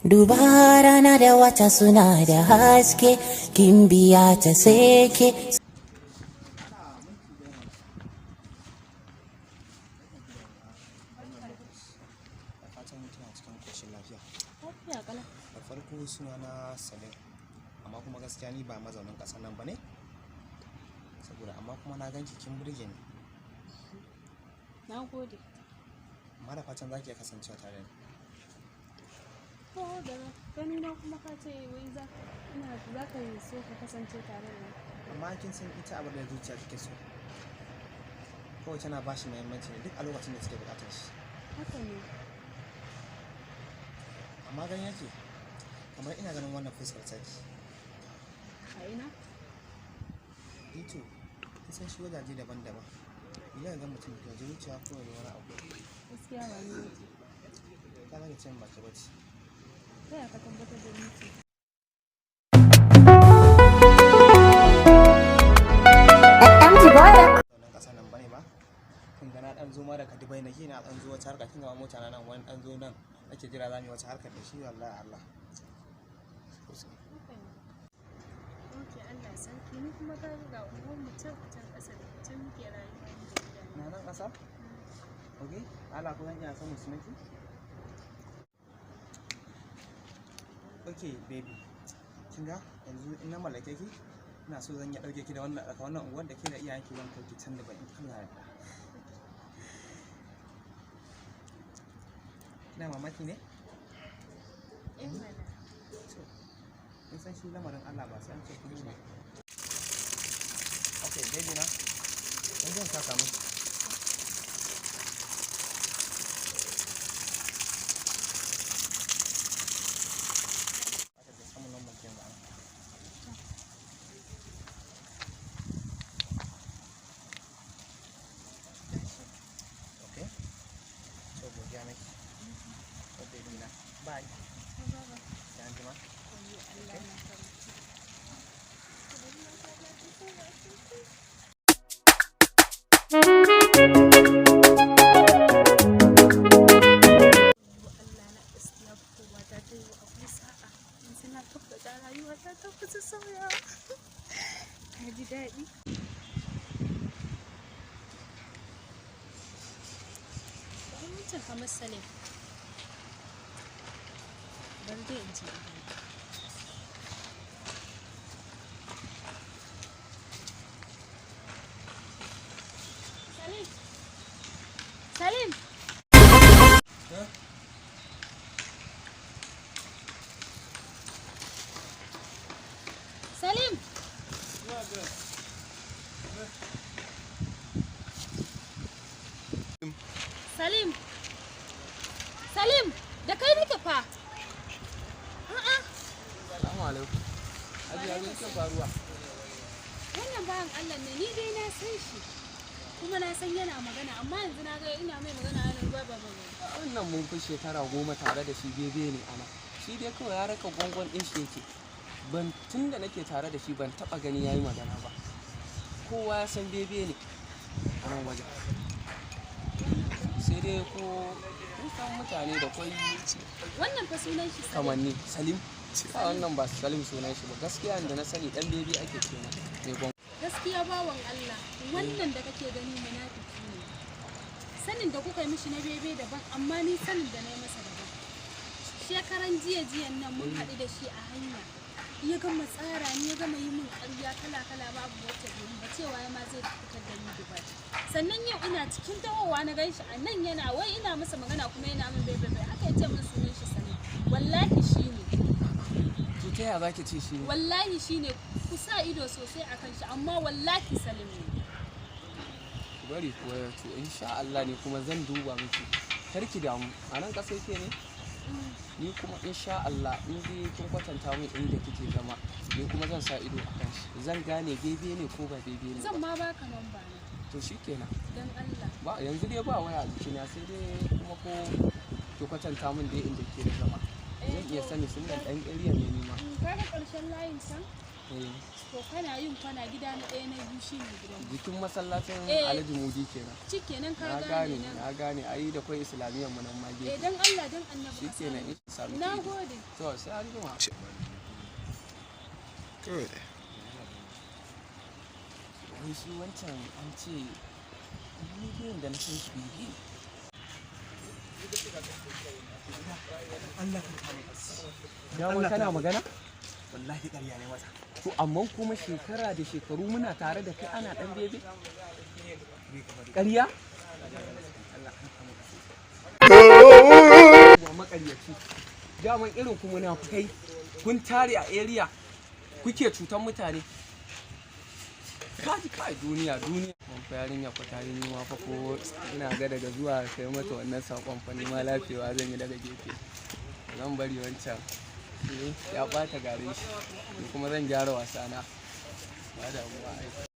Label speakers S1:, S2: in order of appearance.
S1: Duba rana da wata suna da haske, kin biya ta seke.
S2: Da farko suna na Salim, amma kuma gaskiya ni ba mazaunin ƙasar nan ba ne, saboda amma kuma na ganki kin burge ni.
S3: Na gode.
S2: Amma da fatan za ki iya kasancewa tare da ni.
S3: Ko da gani na kuma ka ce wai za ka yi so ka kasance tare da ni.
S2: Amma kin san ita abin da zuciya take so, kawai tana ba shi muhimmanci ne duk a lokacin da take buƙatar shi.
S3: Haka ne.
S2: Amma gani yake kamar ina ganin wannan fuskar taki.
S3: A ina?
S2: Ito, kin san shi wajaje daban-daban. Idan ga mutum da zuciya ko da wani abu.
S3: Gaskiya ba ni ce.
S2: Ka ga cin ba ke bace.
S3: Ta ya ka tabbatar da ni ce?
S2: Wannan ƙasa nan bane ba? Kin ga na ɗan zo ma daga Dubai nake na ɗan zo wata harka kin ga mota na nan wani ɗan zo nan ake jira za mu yi wata harkar da shi wallahi Allah.
S3: Ok, Allah sarki ni kuma ka ga unguwar mu can ƙasa da can muke rayuwa da gida.
S2: Na nan ƙasa? Ok, Allah ko zan iya samun su nake? Ok, baby. Kin ga yanzu in na mallake ki, ina so zan iya ɗauke ki da wannan unguwar da ke da iyayenki zan kai ki can da ban Allah ya yarda. Kina mamaki ne?
S3: Mana.
S2: Kin san shi lamarin Allah ba sai an ce kuma ne. Ok, baby na. Yanzu in saka miki. Bye. Sai an jima.
S3: Ji daɗi. Wancan kamar Salim. Bari dai in ji. Salim! Salim! Salim! Salim! Salim! Da kai nake fa!
S2: Assalamu alaikum. Hajiya me yake faruwa?
S3: Wannan bayan Allah ne ni dai na san shi. Kuma na san yana magana amma yanzu na ga ina mai magana yana ba.
S4: Wannan mun fi shekara 10 tare da shi bebe ne ana. Shi dai kawai ya raka gwangwan ɗin shi yake. Tun da nake tare da shi ban taɓa gani yayi magana ba. Kowa ya san bebe ne a nan wajen. Sai dai ko kun san mutane da kwai
S3: Wannan fa sunan shi Salim.
S4: kamanni Salim. Wannan ba Salim sunan shi ba. Gaskiya da na sani dan bebe ake kenan. Mai gwangwan.
S3: Gaskiya bawan Allah wannan da kake gani munafiki ne. Sanin da kuka yi mishi na bebe daban amma ni sanin da na yi masa daban. Shekaran jiyan nan mun haɗu da shi a hanya. Ya gama tsara ni ya gama yi min ƙarya kala babu wacce bai ba cewa ya ma zai fitar da ni Dubai. Sannan yau ina cikin dawowa na ganshi a nan yana wai ina masa magana kuma yana min bebe aka yace min sunan shi Salim. Wallahi shine.
S4: To ta yaya zaki ce shi ne?
S3: Wallahi shine ku sa ido sosai akan shi amma wallahi Salim ne.
S4: Bari kuwa to insha Allah ne kuma zan duba miki. Karki damu. A nan ƙasa yake ne? Ni kuma insha Allah in dai kin kwatanta min inda kike zama ni kuma zan sa ido a kan shi zan gane bebe ne ko ba bebe ne
S3: Zan ma baka namba na.
S4: to shikenan
S3: Dan Allah.
S4: ba yanzu dai ba waya a jikina sai dai kuma ko ki kwatanta min dai inda kike da zama zan iya sani sun dan area ne ni ma
S3: Kaga ƙarshen layin can to kana yin kwana gida na ɗaya na biyu shine gidan
S4: jikin masallacin Alhaji Mudi kenan.
S3: shikenan ka
S4: Na
S3: gane
S4: gane,
S3: nan
S4: na gane. Ai da kwai islamiyyar mu nan ma gefe.
S3: dan Allah dan annabi ka
S4: Shikenan
S3: sani.
S4: in sami.
S3: Na gode.
S4: To sai an jima.
S2: Good.
S4: Wai shi wancan an ce bidiyon da na san shi bidiyo.
S2: Allah ka kama us.
S4: Dama kana magana?
S2: Wallahi ƙarya ne mata.
S4: To amma kuma shekara da shekaru muna tare da kai ana ɗan bebe? Ƙarya? Wa maƙaryaci. Daman irin kuma na kai kun tare a area kuke cutan mutane. Kaji kai duniya. Ban fa yarinya fa tare ni ma fa ko ina ga daga zuwa kai mata wannan sakon fa ni ma lafewa zan yi daga gefe. Zan bari wancan. Ya ɓata gare shi. Kuma zan gyara wasana. Ba damuwa ai.